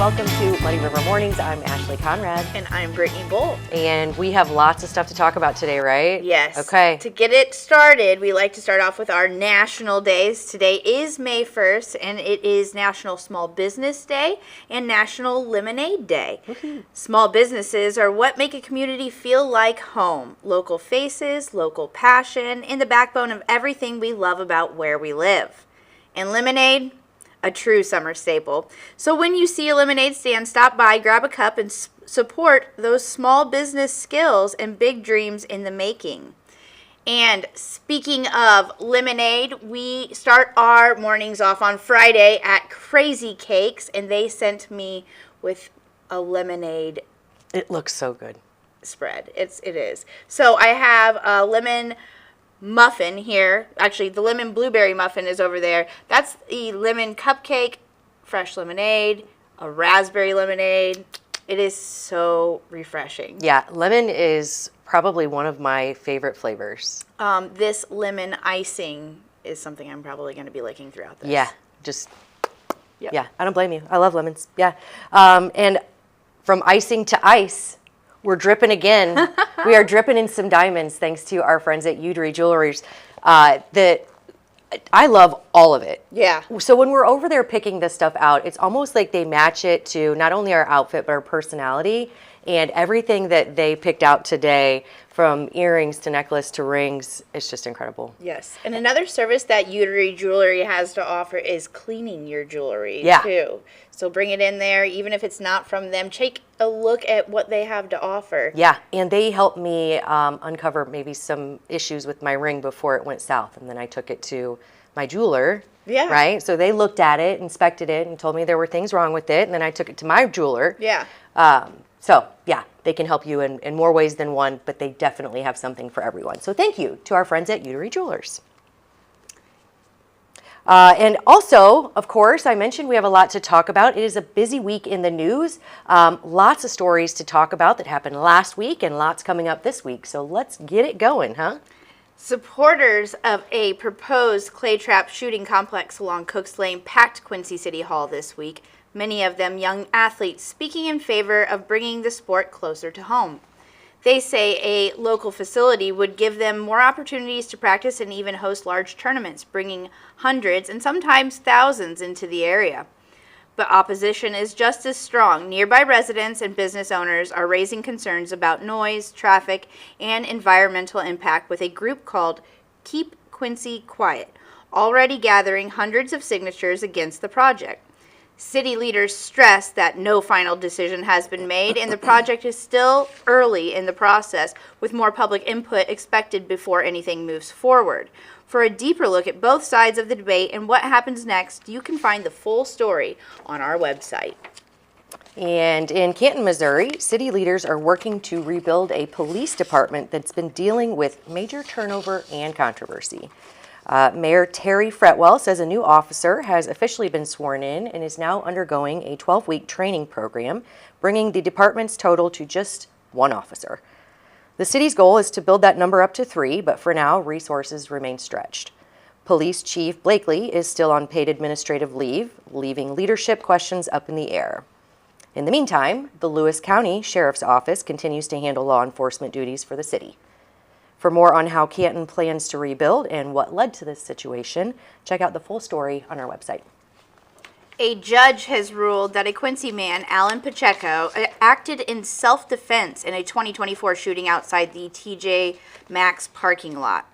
welcome to Muddy River Mornings. I'm Ashley Conrad. And I'm Brittany Bolt. And we have lots of stuff to talk about today, right? Yes. Okay. To get it started, we like to start off with our national days. Today is May 1st, and it is National Small Business Day and National Lemonade Day. Small businesses are what make a community feel like home. Local faces, local passion, and the backbone of everything we love about where we live. And lemonade, a true summer staple. So when you see a lemonade stand, stop by, grab a cup, and support those small business skills and big dreams in the making. And speaking of lemonade, we start our mornings off on Friday at Krazy Cakes, and they sent me with a lemonade. It looks so good. Spread. It is. So I have a lemon muffin here. Actually, the lemon blueberry muffin is over there. That's the lemon cupcake, fresh lemonade, a raspberry lemonade. It is so refreshing. Yeah, lemon is probably one of my favorite flavors. This lemon icing is something I'm probably going to be licking throughout this. Yeah, yeah, I don't blame you. I love lemons. Yeah. And from icing to ice, we're dripping again. We are dripping in some diamonds thanks to our friends at Udry Jewelry. I love all of it. Yeah. So when we're over there picking this stuff out, it's almost like they match it to not only our outfit, but our personality. And everything that they picked out today, from earrings to necklace to rings, it's just incredible. Yes. And another service that Udry Jewelry has to offer is cleaning your jewelry, too. So bring it in there, even if it's not from them. Take a look at what they have to offer. Yeah, and they helped me uncover maybe some issues with my ring before it went south. And then I took it to my jeweler. Yeah. Right? So they looked at it, inspected it, and told me there were things wrong with it. And then I took it to my jeweler. Yeah. So, yeah, they can help you in more ways than one, but they definitely have something for everyone. So thank you to our friends at Udry Jewelers. And also, of course, I mentioned we have a lot to talk about. It is a busy week in the news. Lots of stories to talk about that happened last week and lots coming up this week. So let's get it going, huh? Supporters of a proposed clay trap shooting complex along Cooks Lane packed Quincy City Hall this week. Many of them young athletes speaking in favor of bringing the sport closer to home. They say a local facility would give them more opportunities to practice and even host large tournaments, bringing hundreds and sometimes thousands into the area. But opposition is just as strong. Nearby residents and business owners are raising concerns about noise, traffic, and environmental impact with a group called Keep Quincy Quiet, already gathering hundreds of signatures against the project. City leaders stress that no final decision has been made and the project is still early in the process, with more public input expected before anything moves forward. For a deeper look at both sides of the debate and what happens next, you can find the full story on our website. And in Canton, Missouri, city leaders are working to rebuild a police department that's been dealing with major turnover and controversy. Mayor Terry Fretwell says a new officer has officially been sworn in and is now undergoing a 12-week training program, bringing the department's total to just one officer. The city's goal is to build that number up to 3, but for now, resources remain stretched. Police Chief Blakely is still on paid administrative leave, leaving leadership questions up in the air. In the meantime, the Lewis County Sheriff's Office continues to handle law enforcement duties for the city. For more on how Canton plans to rebuild and what led to this situation, check out the full story on our website. A judge has ruled that a Quincy man, Alan Pacheco, acted in self-defense in a 2024 shooting outside the TJ Maxx parking lot.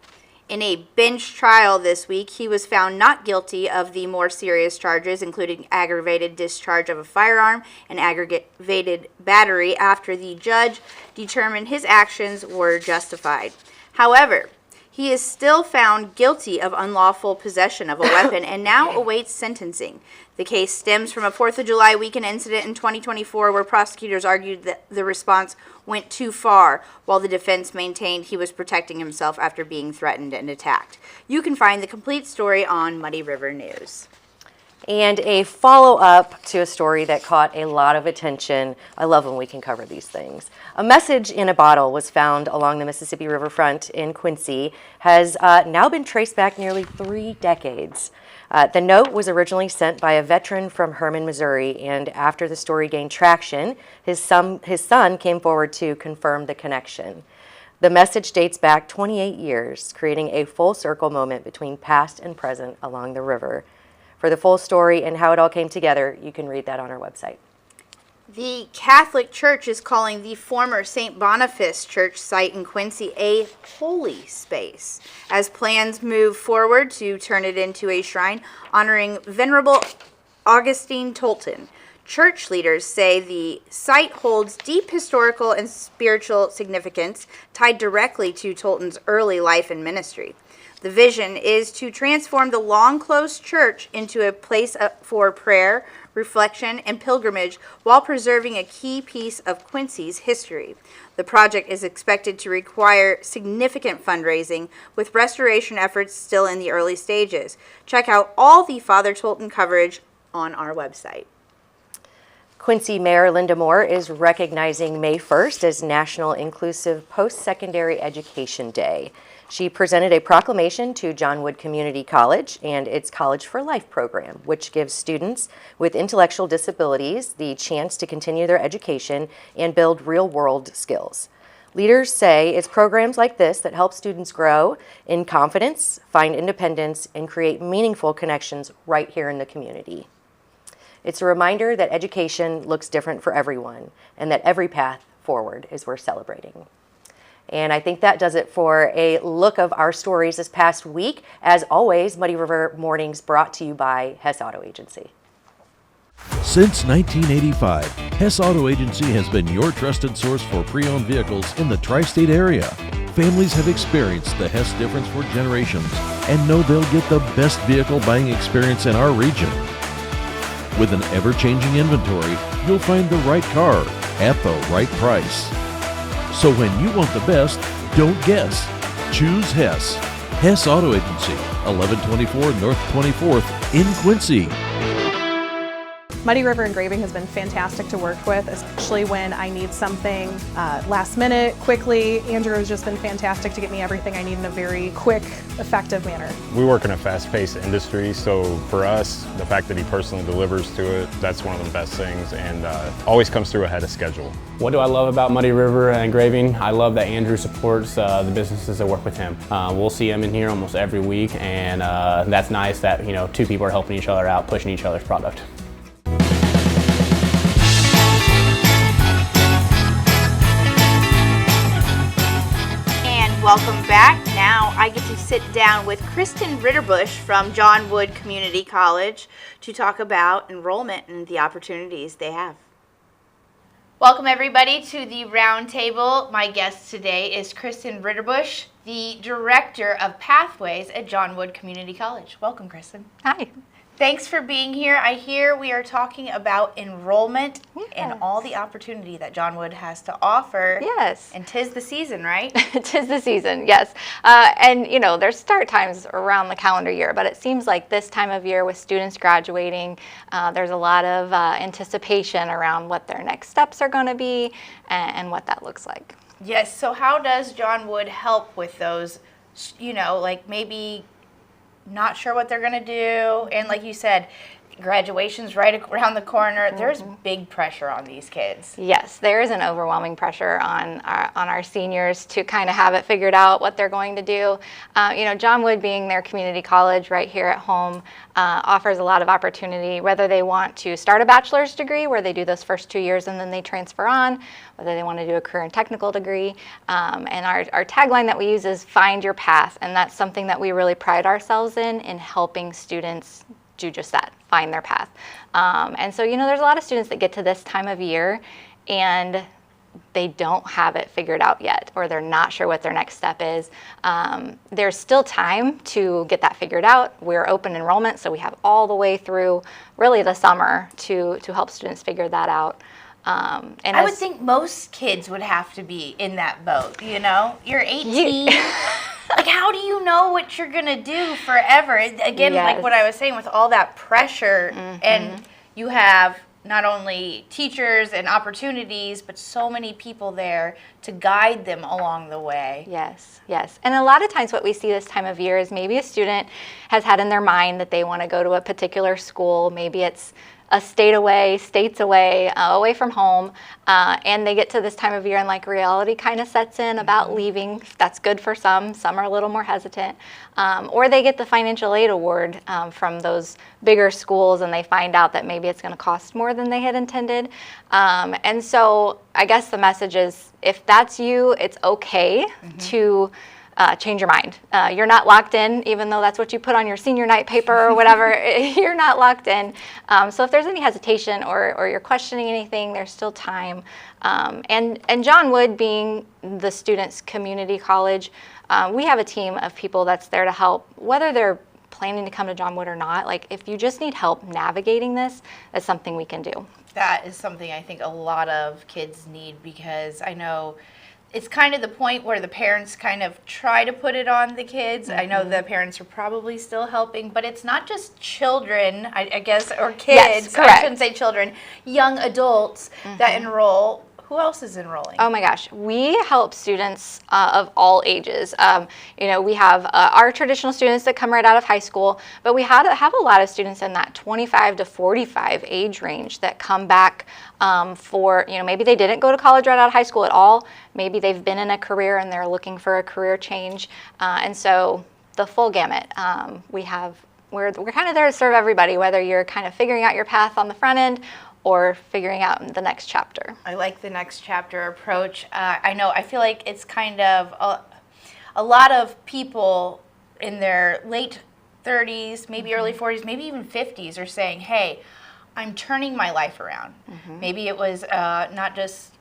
In a bench trial this week, he was found not guilty of the more serious charges, including aggravated discharge of a firearm and aggravated battery, after the judge determined his actions were justified. However, he is still found guilty of unlawful possession of a weapon and now awaits sentencing. The case stems from a 4th of July weekend incident in 2024 where prosecutors argued that the response went too far, while the defense maintained he was protecting himself after being threatened and attacked. You can find the complete story on Muddy River News. And a follow-up to a story that caught a lot of attention. I love when we can cover these things. A message in a bottle was found along the Mississippi riverfront in Quincy, has now been traced back nearly 3 decades. The note was originally sent by a veteran from Herman, Missouri, and after the story gained traction, his son came forward to confirm the connection. The message dates back 28 years, creating a full circle moment between past and present along the river. For the full story and how it all came together, you can read that on our website. The Catholic Church is calling the former St. Boniface Church site in Quincy a holy space, as plans move forward to turn it into a shrine honoring Venerable Augustine Tolton. Church leaders say the site holds deep historical and spiritual significance tied directly to Tolton's early life and ministry. The vision is to transform the long-closed church into a place for prayer, reflection, and pilgrimage while preserving a key piece of Quincy's history. The project is expected to require significant fundraising, with restoration efforts still in the early stages. Check out all the Father Tolton coverage on our website. Quincy Mayor Linda Moore is recognizing May 1st as National Inclusive Post-Secondary Education Day. She presented a proclamation to John Wood Community College and its College for Life program, which gives students with intellectual disabilities the chance to continue their education and build real-world skills. Leaders say it's programs like this that help students grow in confidence, find independence, and create meaningful connections right here in the community. It's a reminder that education looks different for everyone and that every path forward is worth celebrating. And I think that does it for a look of our stories this past week. As always, Muddy River Mornings brought to you by Hess Auto Agency. Since 1985, Hess Auto Agency has been your trusted source for pre-owned vehicles in the tri-state area. Families have experienced the Hess difference for generations and know they'll get the best vehicle buying experience in our region. With an ever-changing inventory, you'll find the right car at the right price. So when you want the best, don't guess. Choose Hess. Hess Auto Agency, 1124 North 24th in Quincy. Muddy River Engraving has been fantastic to work with, especially when I need something last minute, quickly. Andrew has just been fantastic to get me everything I need in a very quick, effective manner. We work in a fast-paced industry, so for us, the fact that he personally delivers to it, that's one of the best things, and always comes through ahead of schedule. What do I love about Muddy River Engraving? I love that Andrew supports the businesses that work with him. We'll see him in here almost every week, and that's nice that two people are helping each other out, pushing each other's product. Welcome back. Now I get to sit down with Kristen Ritterbush from John Wood Community College to talk about enrollment and the opportunities they have. Welcome everybody to the round table. My guest today is Kristen Ritterbush, the Director of Pathways at John Wood Community College. Welcome, Kristen. Hi. Thanks for being here. I hear we are talking about enrollment and all the opportunity that John Wood has to offer. Yes. And 'tis the season, right? 'Tis the season, yes. And there's start times around the calendar year, but it seems like this time of year with students graduating, there's a lot of anticipation around what their next steps are going to be and what that looks like. Yes. So how does John Wood help with those, like maybe not sure what they're going to do, and like you said, graduation's right around the corner. There's big pressure on these kids. Yes, there is an overwhelming pressure on our seniors to kind of have it figured out what they're going to do. John Wood, being their community college right here at home, offers a lot of opportunity, whether they want to start a bachelor's degree where they do those first 2 years and then they transfer on, whether they want to do a career and technical degree. And our tagline that we use is find your path, and that's something that we really pride ourselves in helping students do just that, find their path. And so, there's a lot of students that get to this time of year and they don't have it figured out yet, or they're not sure what their next step is. There's still time to get that figured out. We're open enrollment, so we have all the way through really the summer to help students figure that out. And I would think most kids would have to be in that boat, You're 18. Like, how do you know what you're going to do forever? Again, like what I was saying, with all that pressure, and you have not only teachers and opportunities, but so many people there to guide them along the way. Yes, yes. And a lot of times what we see this time of year is maybe a student has had in their mind that they want to go to a particular school. Maybe it's a state away, states away, away from home, and they get to this time of year and like reality kind of sets in about leaving. That's good for some. Some are a little more hesitant. Or they get the financial aid award from those bigger schools and they find out that maybe it's going to cost more than they had intended. And so I guess the message is, if that's you, it's okay to change your mind. You're not locked in, even though that's what you put on your senior night paper or whatever. You're not locked in. So if there's any hesitation or you're questioning anything, there's still time. And John Wood, being the students' community college, we have a team of people that's there to help, whether they're planning to come to John Wood or not. Like, if you just need help navigating this, that's something we can do. That is something I think a lot of kids need, because I know it's kind of the point where the parents kind of try to put it on the kids. I know the parents are probably still helping, but it's not just children, I guess, or kids. Yes, correct. I shouldn't say children, young adults that enroll. Who else is enrolling? Oh my gosh, we help students of all ages. You know, we have our traditional students that come right out of high school, but we have a lot of students in that 25 to 45 age range that come back for, you know, maybe they didn't go to college right out of high school at all. Maybe they've been in a career and they're looking for a career change. And so the full gamut. We're kind of there to serve everybody, whether you're kind of figuring out your path on the front end or figuring out the next chapter. I like the next chapter approach. I feel like it's kind of a lot of people in their late 30s, maybe early 40s, maybe even 50s are saying, hey, I'm turning my life around. Maybe it was not just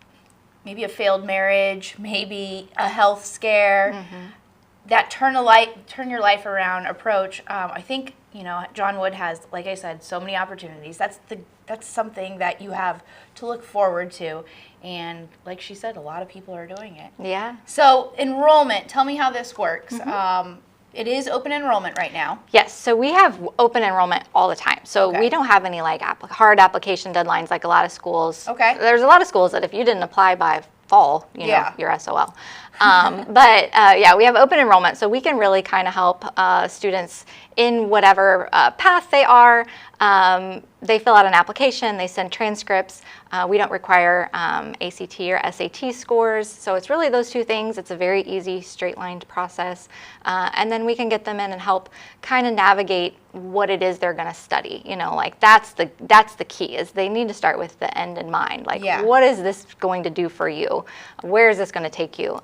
maybe a failed marriage, maybe a health scare. That turn your life around approach, I think, you know, John Wood has, like I said, so many opportunities. That's something that you have to look forward to. And like she said, a lot of people are doing it. Yeah. So enrollment, tell me how this works. It is open enrollment right now. Yes, so we have open enrollment all the time. So we don't have any like hard application deadlines like a lot of schools. Okay. There's a lot of schools that if you didn't apply by fall, you know, you're SOL. But yeah, we have open enrollment, so we can really kind of help students in whatever path they are. They fill out an application, they send transcripts. We don't require ACT or SAT scores, so it's really those two things. It's a very easy, straight-lined process. And then we can get them in and help kind of navigate what it is they're going to study. You know, like that's the key, is they need to start with the end in mind. Like, what is this going to do for you? Where is this going to take you?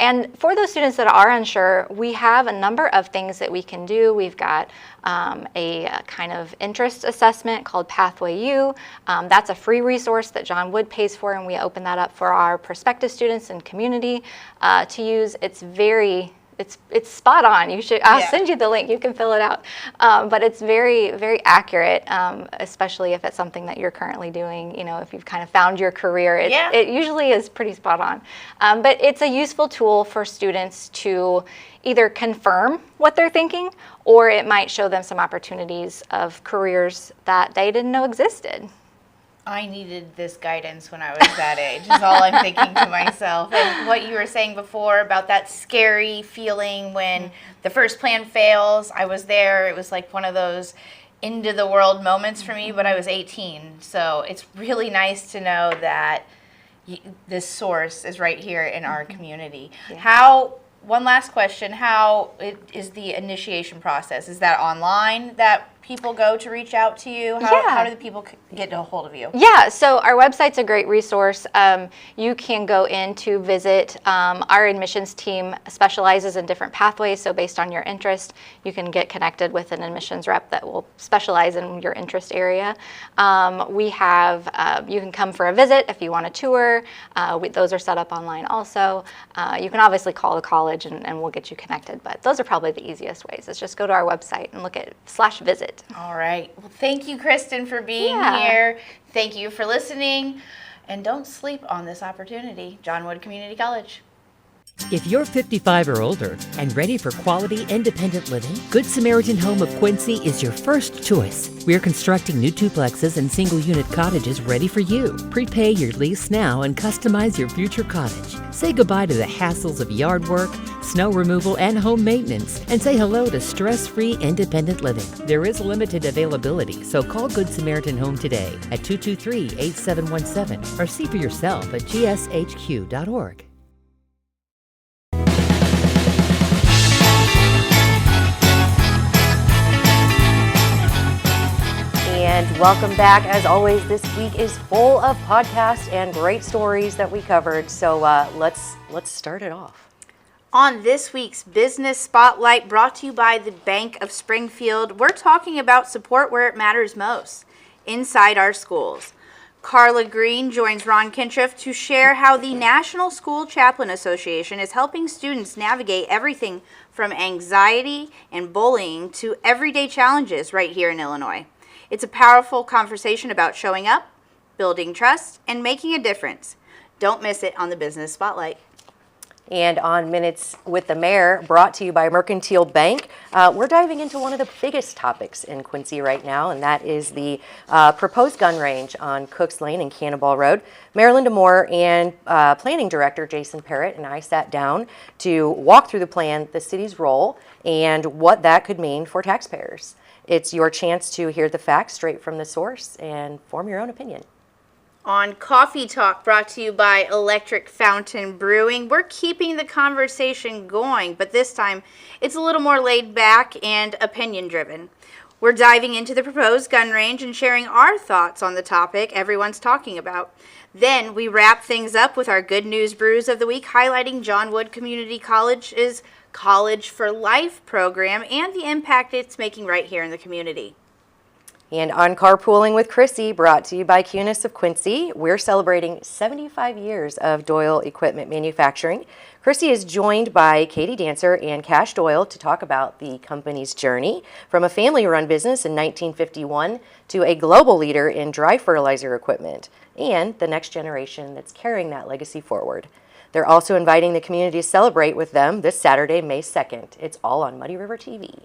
And for those students that are unsure, we have a number of things that we can do. We've got a kind of interest assessment called Pathway U. That's a free resource that John Wood pays for, and we open that up for our prospective students and community to use. It's spot on. I'll send you the link. You can fill it out. But it's very, very accurate, especially if it's something that you're currently doing. You know, if you've kind of found your career, it usually is pretty spot on. But it's a useful tool for students to either confirm what they're thinking, or it might show them some opportunities of careers that they didn't know existed. I needed this guidance when I was that age, is all I'm thinking to myself. And what you were saying before about that scary feeling when the first plan fails, I was there. It was like one of those end of the world moments for me, but I was 18. So it's really nice to know that this source is right here in our community. One last question, how is the initiation process? Is that online that people go to reach out to you? How do the people get a hold of you? Yeah, so our website's a great resource. You can go in to visit. Our admissions team specializes in different pathways, so based on your interest, you can get connected with an admissions rep that will specialize in your interest area. We have, you can come for a visit if you want a tour. Those are set up online also. You can obviously call the college and we'll get you connected, but those are probably the easiest ways, is just go to our website and look at /visit. All right. Well, thank you, Kristen, for being here. Thank you for listening. And don't sleep on this opportunity. John Wood Community College. If you're 55 or older and ready for quality, independent living, Good Samaritan Home of Quincy is your first choice. We're constructing new duplexes and single-unit cottages ready for you. Prepay your lease now and customize your future cottage. Say goodbye to the hassles of yard work, snow removal, and home maintenance, and say hello to stress-free, independent living. There is limited availability, so call Good Samaritan Home today at 223-8717 or see for yourself at gshq.org. And welcome back. As always, this week is full of podcasts and great stories that we covered. So let's start it off. On this week's Business Spotlight, brought to you by the Bank of Springfield, we're talking about support where it matters most, inside our schools. Carla Green joins Ron Kintroff to share how the National School Chaplain Association is helping students navigate everything from anxiety and bullying to everyday challenges right here in Illinois. It's a powerful conversation about showing up, building trust, and making a difference. Don't miss it on the Business Spotlight. And on Minutes with the Mayor, brought to you by Mercantile Bank, we're diving into one of the biggest topics in Quincy right now, and that is the proposed gun range on Cooks Lane and Cannonball Road. Mayor Linda Moore and Planning Director Jason Parrott and I sat down to walk through the plan, the city's role, and what that could mean for taxpayers. It's your chance to hear the facts straight from the source and form your own opinion. On Coffee Talk, brought to you by Electric Fountain Brewing, we're keeping the conversation going, but this time it's a little more laid back and opinion driven. We're diving into the proposed gun range and sharing our thoughts on the topic everyone's talking about. Then we wrap things up with our Good News Brews of the Week, highlighting John Wood Community College's College for Life program and the impact it's making right here in the community. And on Carpooling with Chrissy, brought to you by Cunis of Quincy, we're celebrating 75 years of Doyle Equipment Manufacturing. Chrissy is joined by Katie Dancer and Cash Doyle to talk about the company's journey from a family-run business in 1951 to a global leader in dry fertilizer equipment and the next generation that's carrying that legacy forward. They're also inviting the community to celebrate with them this Saturday, May 2nd. It's all on Muddy River TV.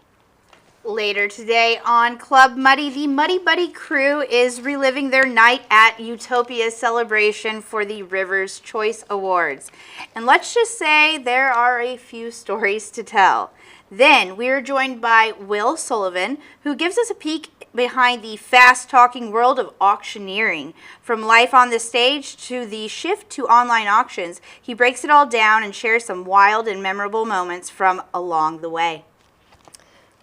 Later today on Club Muddy, the Muddy Buddy crew is reliving their night at Utopia celebration for the River's Choice Awards. And let's just say there are a few stories to tell. Then we are joined by Will Sullivan, who gives us a peek behind the fast-talking world of auctioneering. From life on the stage to the shift to online auctions, he breaks it all down and shares some wild and memorable moments from along the way.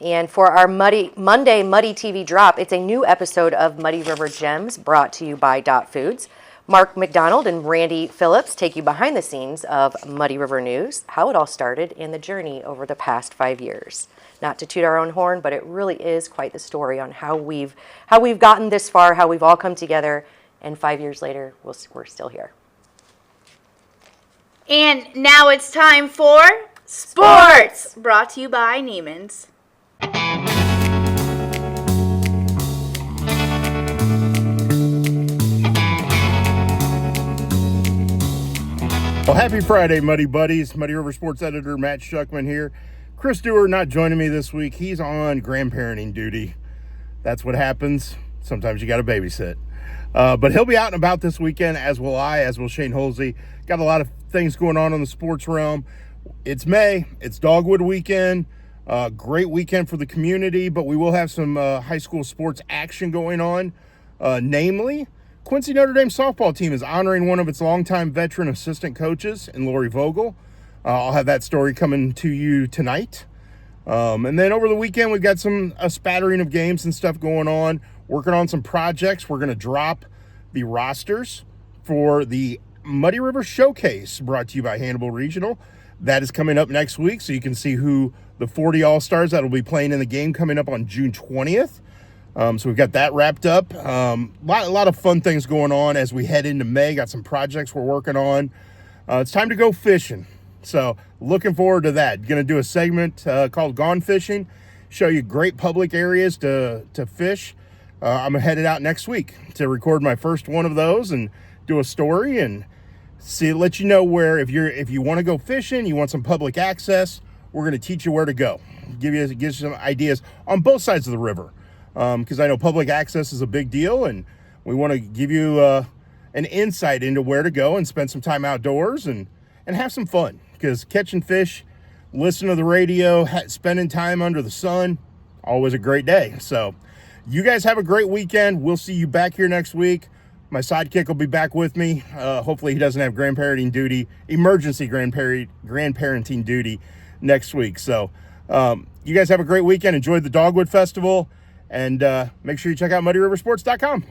And for our Monday Muddy TV drop, it's a new episode of Muddy River Gems brought to you by Dot Foods. Mark McDonald and Randy Phillips take you behind the scenes of Muddy River News, how it all started, and the journey over the past 5 years. Not to toot our own horn, but it really is quite the story on how we've gotten this far, how we've all come together, and 5 years later, we're still here. And now it's time for Sports, brought to you by Neiman's. Well, happy Friday, Muddy Buddies. Muddy River Sports Editor Matt Schuckman here. Chris Stewart not joining me this week. He's on grandparenting duty. That's what happens. Sometimes you got to babysit. But he'll be out and about this weekend, as will I, as will Shane Holsey. Got a lot of things going on in the sports realm. It's May. It's Dogwood weekend. Great weekend for the community, but we will have some high school sports action going on. Namely, Quincy Notre Dame softball team is honoring one of its longtime veteran assistant coaches in Lori Vogel. I'll have that story coming to you tonight. And then over the weekend, we've got a spattering of games and stuff going on, working on some projects. We're going to drop the rosters for the Muddy River Showcase brought to you by Hannibal Regional. That is coming up next week, so you can see who the 40 All-Stars that will be playing in the game coming up on June 20th. So we've got that wrapped up. A lot of fun things going on as we head into May. Got some projects we're working on. It's time to go fishing. So looking forward to that. Going to do a segment called Gone Fishing. Show you great public areas to fish. I'm headed out next week to record my first one of those and do a story and see, let you know where, if you want to go fishing, you want some public access, we're going to teach you where to go. Give you some ideas on both sides of the river, because I know public access is a big deal, and we want to give you an insight into where to go and spend some time outdoors and have some fun. Because catching fish, listening to the radio, spending time under the sun, always a great day. So you guys have a great weekend. We'll see you back here next week. My sidekick will be back with me. Hopefully he doesn't have grandparenting duty, emergency grandparenting duty next week. So you guys have a great weekend. Enjoy the Dogwood Festival, and make sure you check out muddyriversports.com.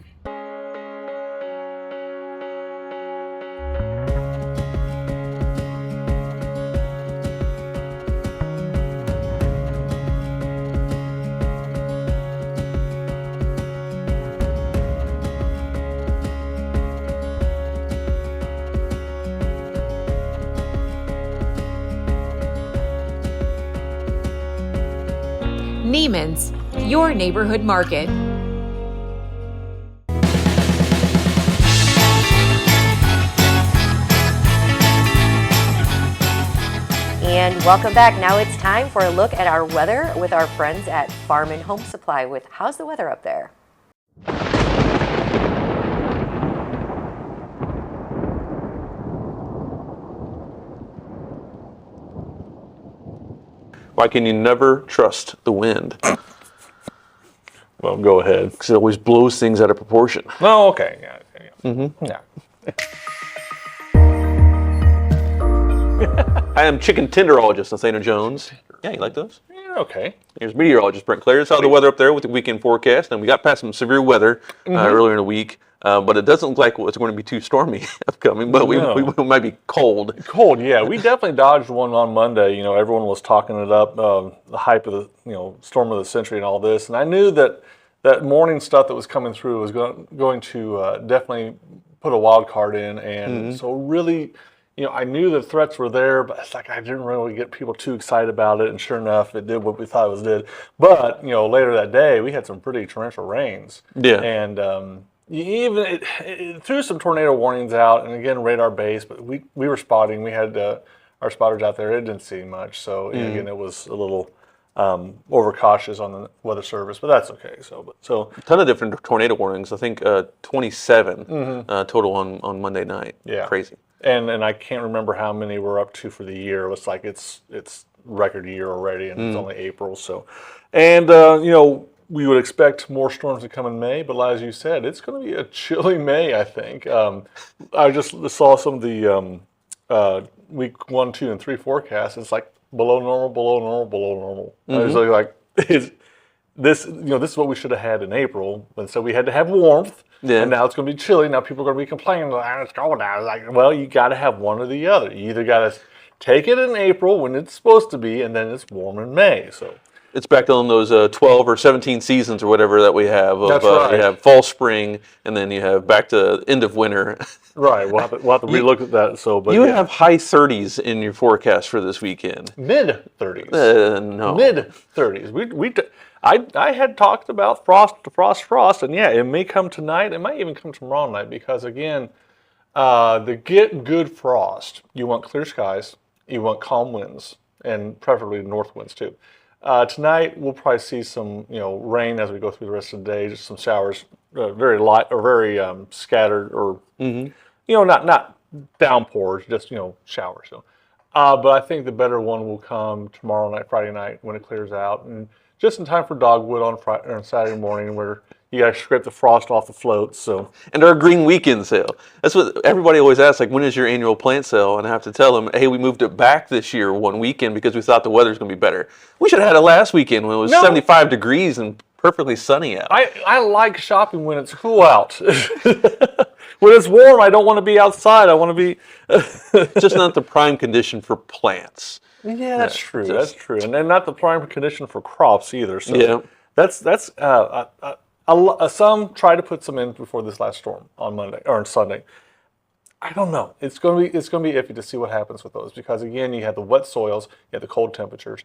Neiman's, your neighborhood market. And welcome back. Now it's time for a look at our weather with our friends at Farm and Home Supply with how's the weather up there? Why can you never trust the wind? Well, go ahead. Because it always blows things out of proportion. Oh, okay. Yeah. Mm-hmm. Yeah. I am chicken tenderologist Nathaniel Jones. Yeah, you like those? Yeah, okay. Here's meteorologist Brent Clare. Saw the weather up there with the weekend forecast, and we got past some severe weather earlier in the week. But it doesn't look like it's going to be too stormy upcoming, but we might be cold. Cold, yeah. We definitely dodged one on Monday. You know, everyone was talking it up, the hype of the, storm of the century and all this. And I knew that morning stuff that was coming through was going to definitely put a wild card in. And so really, I knew the threats were there, but it's like I didn't really get people too excited about it. And sure enough, it did what we thought it did. But, later that day, we had some pretty torrential rains. Yeah. And, it threw some tornado warnings out, and again, radar based, but we were spotting. We had our spotters out there. It didn't see much, so again, it was a little overcautious on the weather service, but that's okay. So a ton of different tornado warnings. I think 27 total on Monday night. Yeah, crazy. And I can't remember how many we're up to for the year. It looks like it's record year already, and it's only April. So, and we would expect more storms to come in May, but as you said, it's going to be a chilly May, I think. I just saw some of the week 1, 2, and 3 forecasts. It's like below normal, below normal, below normal. I was like, this is what we should have had in April. And so we had to have warmth, and now it's going to be chilly. Now people are going to be complaining, it's cold now. Like, well, you got to have one or the other. You either got to take it in April when it's supposed to be, and then it's warm in May. So. It's back on those 12 or 17 seasons or whatever that we have. That's right. You have fall, spring, and then you have back to end of winter. Right. We'll have to relook at that. So, but you have high 30s in your forecast for this weekend. Mid 30s. No. Mid 30s. I had talked about frost, and yeah, it may come tonight. It might even come tomorrow night because again, to get good frost, you want clear skies, you want calm winds, and preferably north winds too. Tonight we'll probably see some, rain as we go through the rest of the day. Just some showers, very light or very scattered, or not downpours, just showers. But I think the better one will come tomorrow night, Friday night when it clears out, and just in time for dogwood on Saturday morning, where you got to scrape the frost off the floats. So, and our green weekend sale. That's what everybody always asks, like, when is your annual plant sale? And I have to tell them, hey, we moved it back this year one weekend because we thought the weather's going to be better. We should have had it last weekend when it was 75 degrees and perfectly sunny out. I like shopping when it's cool out. When it's warm, I don't want to be outside. I want to be... It's just not the prime condition for plants. Yeah, that's true. That's true. And then not the prime condition for crops either. So that's some try to put some in before this last storm on Monday or on Sunday. I don't know. It's going to be iffy to see what happens with those because again, you have the wet soils, you have the cold temperatures.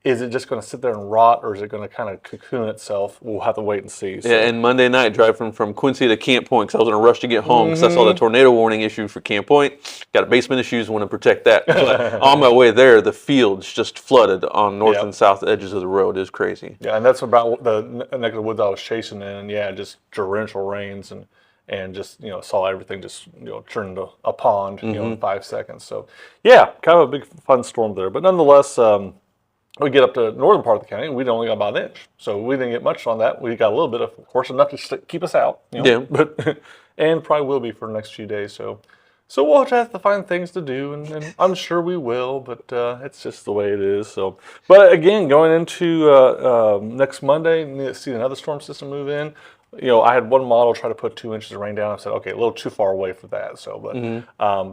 Is it just going to sit there and rot, or is it going to kind of cocoon itself? We'll have to wait and see. So. Yeah, and Monday night, driving from Quincy to Camp Point, because I was in a rush to get home because I saw the tornado warning issue for Camp Point. Got basement issues, want to protect that. But on my way there, the fields just flooded on north and south edges of the road. It was crazy. Yeah, and that's about the neck of the woods I was chasing in. And yeah, just torrential rains and just, saw everything just, turn into a pond, in 5 seconds. So yeah, kind of a big fun storm there. But nonetheless, we get up to the northern part of the county, and we only got about an inch. So we didn't get much on that. We got a little bit, of course, enough to keep us out. But and probably will be for the next few days. So we'll have to find things to do, and I'm sure we will. But it's just the way it is. So, but again, going into next Monday, need to see another storm system move in. I had one model try to put 2 inches of rain down. I said, okay, a little too far away for that. So, but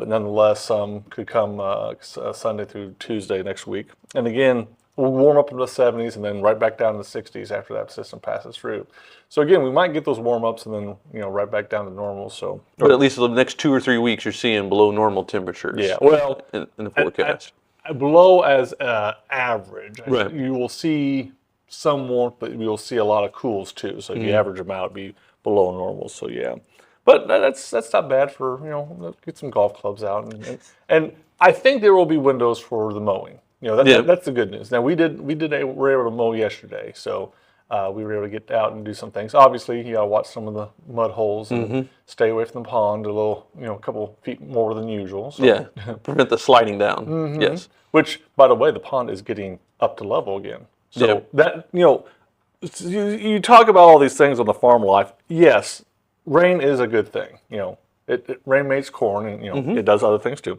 nonetheless, some could come Sunday through Tuesday next week. And again, we'll warm up into the 70s and then right back down to the 60s after that system passes through. So again, we might get those warm ups and then right back down to normal. So, but at least the next 2 or 3 weeks, you're seeing below normal temperatures. Yeah, well, in the forecast, below as average. Right. You will see some warmth, but you'll see a lot of cools too. So if you average them out, it'd be below normal. So yeah, but that's not bad for get some golf clubs out and I think there will be windows for the mowing. That's the good news. Now we were able to mow yesterday, so we were able to get out and do some things. Obviously, you got to watch some of the mud holes and stay away from the pond a little, a couple feet more than usual. So. Yeah, prevent the sliding down. Yes. Which, by the way, the pond is getting up to level again. So that you talk about all these things on the farm life. Yes, rain is a good thing. Rain makes corn, and it does other things too.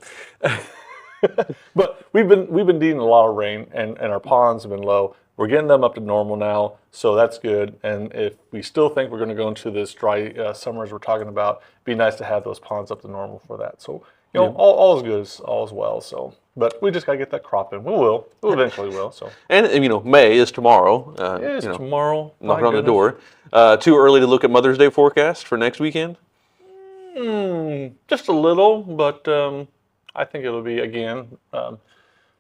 But we've been needing a lot of rain, and our ponds have been low. We're getting them up to normal now, so that's good. And if we still think we're going to go into this dry summer as we're talking about, it'd be nice to have those ponds up to normal for that. So all is good, all is well. So, but we just got to get that crop in. We eventually will. So, and May is tomorrow. It's tomorrow. Knocking on the door. Too early to look at Mother's Day forecast for next weekend? Just a little, but I think it'll be, again,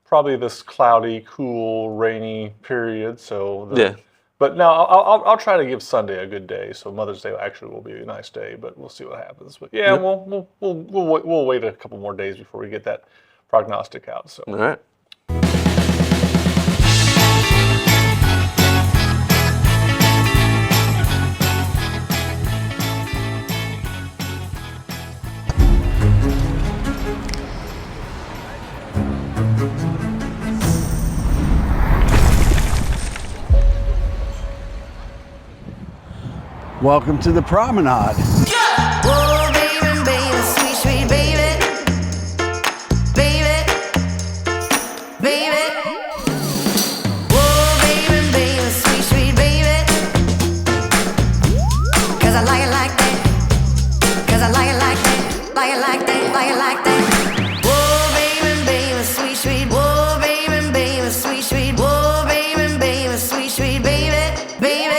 probably this cloudy, cool, rainy period. So But no, I'll try to give Sunday a good day. So Mother's Day actually will be a nice day, but we'll see what happens. But yeah, we'll wait a couple more days before we get that prognostic out. So all right. Welcome to the promenade. Whoa, baby, baby, sweet, sweet baby. Baby, baby. Whoa, baby, baby, sweet, sweet baby. 'Cause I like it like that. 'Cause I like it like that. Like it like that, like it like that. Whoa, baby, baby, sweet, sweet. Whoa, baby, baby, sweet, sweet. Whoa, baby, baby, sweet, sweet baby, baby.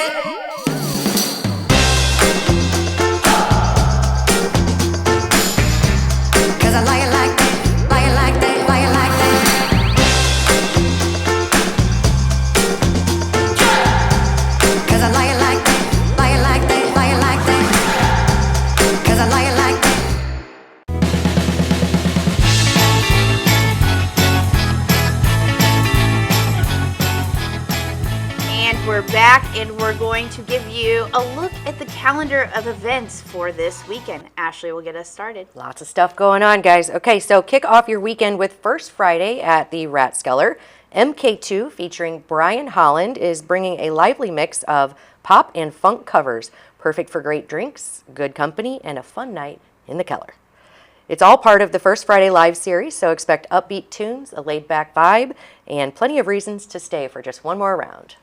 Back, and we're going to give you a look at the calendar of events for this weekend. Ashley will get us started. Lots of stuff going on, guys. Okay, so kick off your weekend with First Friday at the Rathskeller. MK2 featuring Brian Holland is bringing a lively mix of pop and funk covers, perfect for great drinks, good company, and a fun night in the Keller. It's all part of the First Friday Live series, so expect upbeat tunes, a laid-back vibe, and plenty of reasons to stay for just one more round.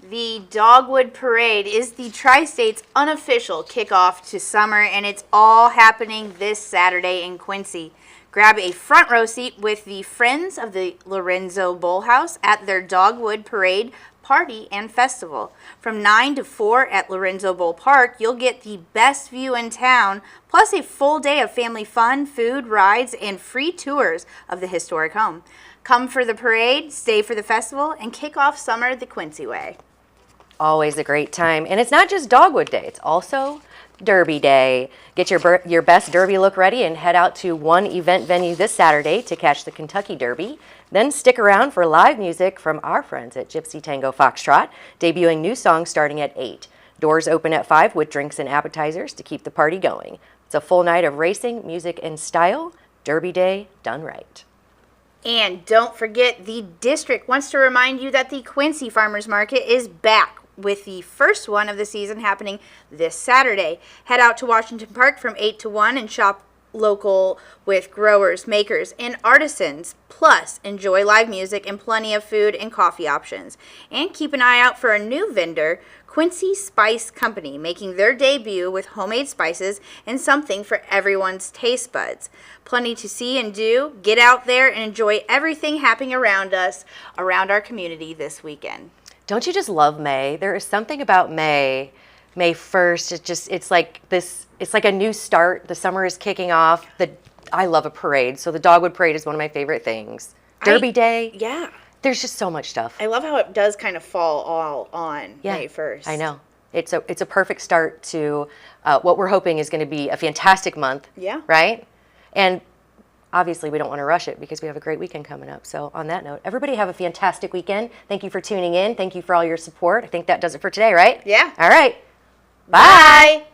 The Dogwood Parade is the Tri-State's unofficial kickoff to summer, and it's all happening this Saturday in Quincy. Grab a front row seat with the Friends of the Lorenzo Bowl House at their Dogwood Parade party and festival. From 9 to 4 at Lorenzo Bowl Park, you'll get the best view in town, plus a full day of family fun, food, rides, and free tours of the historic home. Come for the parade, stay for the festival, and kick off summer the Quincy way. Always a great time. And it's not just Dogwood Day, it's also Derby Day. Get your best Derby look ready and head out to one event venue this Saturday to catch the Kentucky Derby. Then stick around for live music from our friends at Gypsy Tango Foxtrot, debuting new songs starting at 8. Doors open at 5 with drinks and appetizers to keep the party going. It's a full night of racing, music, and style. Derby Day done right. And don't forget, the district wants to remind you that the Quincy Farmers Market is back with the first one of the season happening this Saturday. Head out to Washington Park from 8 to 1 and shop local with growers, makers, and artisans. Plus, enjoy live music and plenty of food and coffee options. And keep an eye out for a new vendor, Quincy Spice Company, making their debut with homemade spices and something for everyone's taste buds. Plenty to see and do. Get out there and enjoy everything happening around us, around our community this weekend. Don't you just love May? There is something about May 1st. It's like a new start. The summer is kicking off. I love a parade. So the Dogwood Parade is one of my favorite things. Derby Day. Yeah. There's just so much stuff. I love how it does kind of fall all on May 1st. I know. It's a perfect start to what we're hoping is going to be a fantastic month. Yeah. Right? And obviously, we don't want to rush it because we have a great weekend coming up. So on that note, everybody have a fantastic weekend. Thank you for tuning in. Thank you for all your support. I think that does it for today, right? Yeah. All right. Bye.